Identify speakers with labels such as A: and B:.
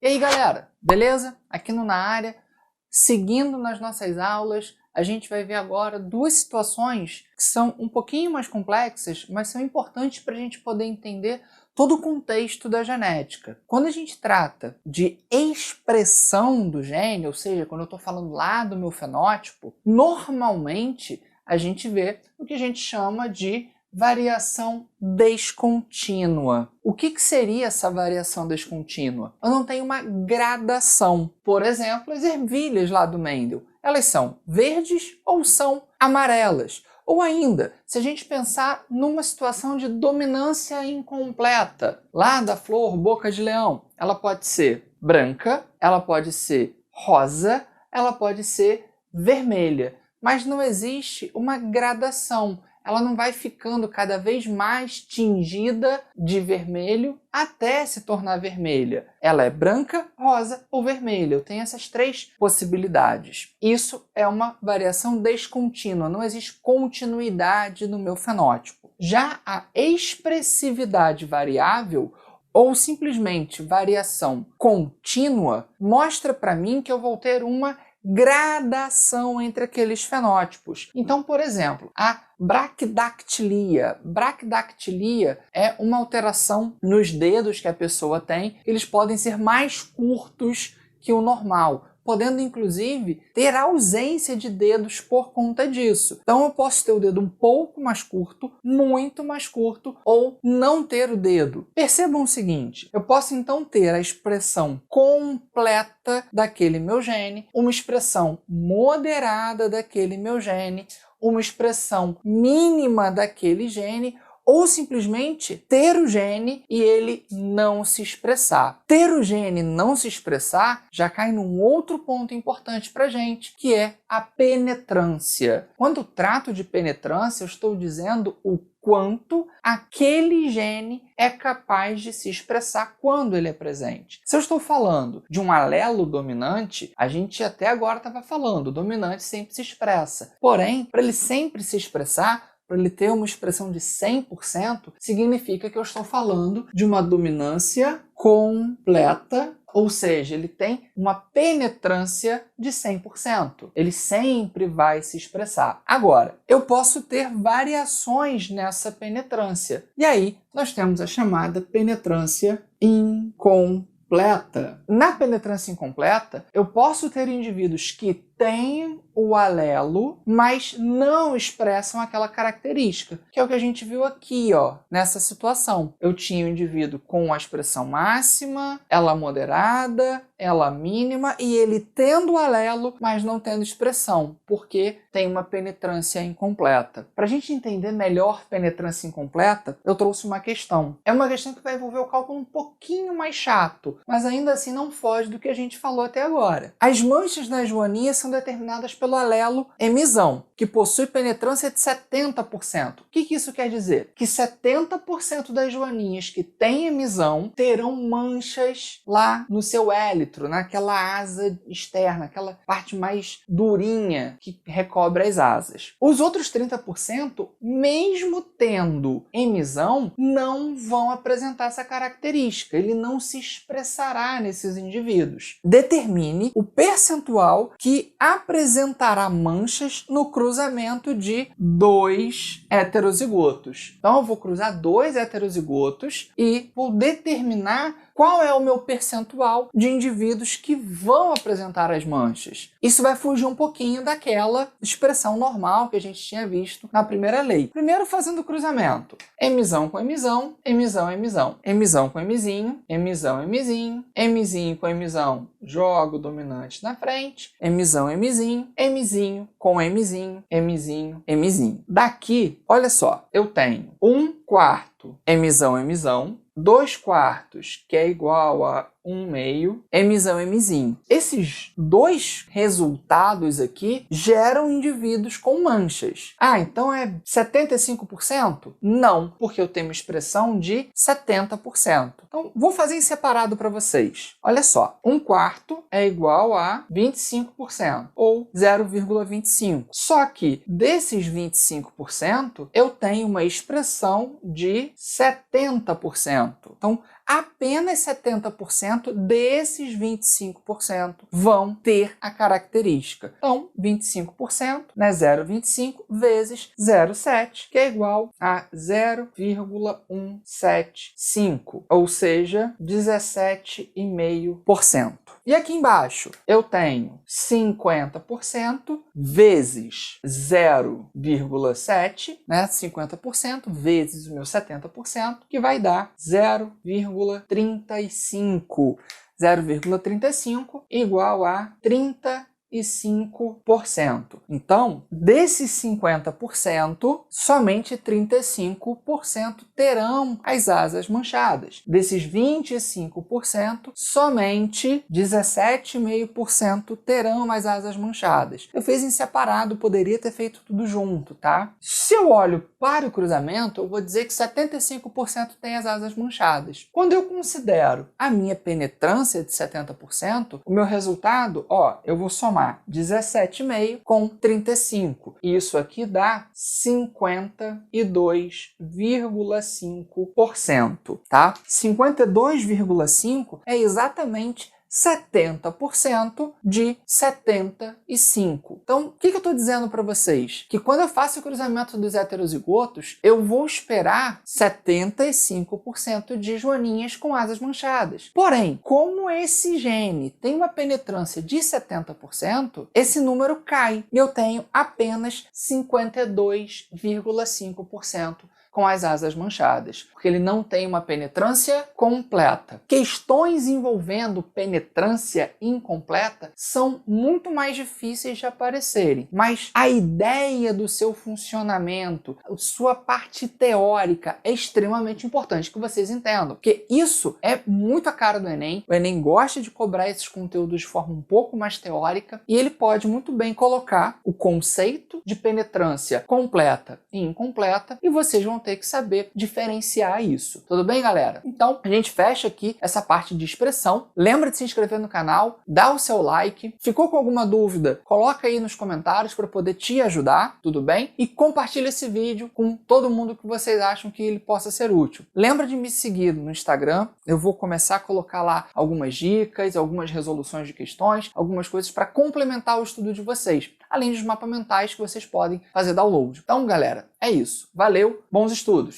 A: E aí galera, beleza? Aqui no Na Área, seguindo nas nossas aulas, a gente vai ver agora duas situações que são um pouquinho mais complexas, mas são importantes para a gente poder entender todo o contexto da genética. Quando a gente trata de expressão do gene, ou seja, quando eu estou falando lá do meu fenótipo, normalmente a gente vê o que a gente chama de variação descontínua. O que seria essa variação descontínua? Eu não tenho uma gradação. Por exemplo, as ervilhas lá do Mendel. Elas são verdes ou são amarelas? Ou ainda, se a gente pensar numa situação de dominância incompleta, lá da flor boca de leão, ela pode ser branca, ela pode ser rosa, ela pode ser vermelha, mas não existe uma gradação. Ela não vai ficando cada vez mais tingida de vermelho até se tornar vermelha. Ela é branca, rosa ou vermelha. Eu tenho essas três possibilidades. Isso é uma variação descontínua, não existe continuidade no meu fenótipo. Já a expressividade variável, ou simplesmente variação contínua, mostra para mim que eu vou ter uma gradação entre aqueles fenótipos. Então, por exemplo, a braquidactilia. Braquidactilia é uma alteração nos dedos que a pessoa tem. Eles podem ser mais curtos que o normal, podendo inclusive ter ausência de dedos por conta disso. Então eu posso ter o dedo um pouco mais curto, muito mais curto, ou não ter o dedo. Percebam o seguinte, eu posso então ter a expressão completa daquele meu gene, uma expressão moderada daquele meu gene, uma expressão mínima daquele gene, ou simplesmente ter o gene e ele não se expressar. Ter o gene e não se expressar já cai num outro ponto importante para a gente, que é a penetrância. Quando trato de penetrância, eu estou dizendo o quanto aquele gene é capaz de se expressar quando ele é presente. Se eu estou falando de um alelo dominante, a gente até agora estava falando, o dominante sempre se expressa. Porém, para ele sempre se expressar, para ele ter uma expressão de 100%, significa que eu estou falando de uma dominância completa, ou seja, ele tem uma penetrância de 100%. Ele sempre vai se expressar. Agora, eu posso ter variações nessa penetrância. E aí, nós temos a chamada penetrância incompleta. Na penetrância incompleta, eu posso ter indivíduos que têm o alelo, mas não expressam aquela característica, que é o que a gente viu aqui, ó, nessa situação. Eu tinha o indivíduo com a expressão máxima, ela moderada, ela mínima, e ele tendo o alelo, mas não tendo expressão, porque tem uma penetrância incompleta. Para a gente entender melhor penetrância incompleta, eu trouxe uma questão. É uma questão que vai envolver o cálculo um pouquinho mais chato, mas ainda assim não foge do que a gente falou até agora. As manchas na joaninha são determinadas pelo alelo emisão, que possui penetrância de 70%. O que isso quer dizer? Que 70% das joaninhas que têm emisão terão manchas lá no seu élitro, naquela asa externa, aquela parte mais durinha que recobre as asas. Os outros 30%, mesmo tendo emisão, não vão apresentar essa característica. Ele não se expressará nesses indivíduos. Determine o percentual que apresentará manchas no cruzamento de dois heterozigotos. Então eu vou cruzar dois heterozigotos e vou determinar qual é o meu percentual de indivíduos que vão apresentar as manchas. Isso vai fugir um pouquinho daquela expressão normal que a gente tinha visto na primeira lei. Primeiro fazendo o cruzamento. Emisão com emisão, emisão, emisão. Emisão com emisinho, emisão, emisinho. Emisinho com emisão, jogo o dominante na frente. Emisão, emisinho. Emisinho com emisinho, emisinho, emisinho. Daqui, olha só, eu tenho 1/4 emisão, emisão. 2/4, que é igual a 1/2, emisão, emisinho. Esses dois resultados aqui geram indivíduos com manchas. Ah, então é 75%? Não, porque eu tenho uma expressão de 70%. Então, vou fazer em separado para vocês. Olha só, 1/4 é igual a 25%, ou 0,25. Só que desses 25%, eu tenho uma expressão de 70%. Então, apenas 70% desses 25% vão ter a característica. Então, 25%, né, 0,25 vezes 0,7, que é igual a 0,175, ou seja, 17,5%. E aqui embaixo eu tenho 50% vezes 0,7, né, 50% vezes o meu 70%, que vai dar 0,35. 0,35 igual a 35%. Então, desses 50%, somente 35% terão as asas manchadas. Desses 25%, somente 17,5% terão as asas manchadas. Eu fiz em separado, poderia ter feito tudo junto, tá? Se eu olho para o cruzamento, eu vou dizer que 75% tem as asas manchadas. Quando eu considero a minha penetrância de 70%, o meu resultado, eu vou somar 17,5 com 35. Isso aqui dá 52,5%, tá? 52,5 é exatamente 70% de 75. Então, o que eu estou dizendo para vocês? Que quando eu faço o cruzamento dos heterozigotos, eu vou esperar 75% de joaninhas com asas manchadas. Porém, como esse gene tem uma penetrância de 70%, esse número cai e eu tenho apenas 52,5% com as asas manchadas, porque ele não tem uma penetrância completa. Questões envolvendo penetrância incompleta são muito mais difíceis de aparecerem, mas a ideia do seu funcionamento, a sua parte teórica é extremamente importante que vocês entendam, porque isso é muito a cara do Enem. O Enem gosta de cobrar esses conteúdos de forma um pouco mais teórica e ele pode muito bem colocar o conceito de penetrância completa e incompleta e vocês vão ter que saber diferenciar isso. Tudo bem, galera? Então, a gente fecha aqui essa parte de expressão. Lembra de se inscrever no canal, dá o seu like. Ficou com alguma dúvida? Coloca aí nos comentários para poder te ajudar, tudo bem? E compartilha esse vídeo com todo mundo que vocês acham que ele possa ser útil. Lembra de me seguir no Instagram. Eu vou começar a colocar lá algumas dicas, algumas resoluções de questões, algumas coisas para complementar o estudo de vocês, além dos mapas mentais que vocês podem fazer download. Então, galera, é isso. Valeu, bons estudos!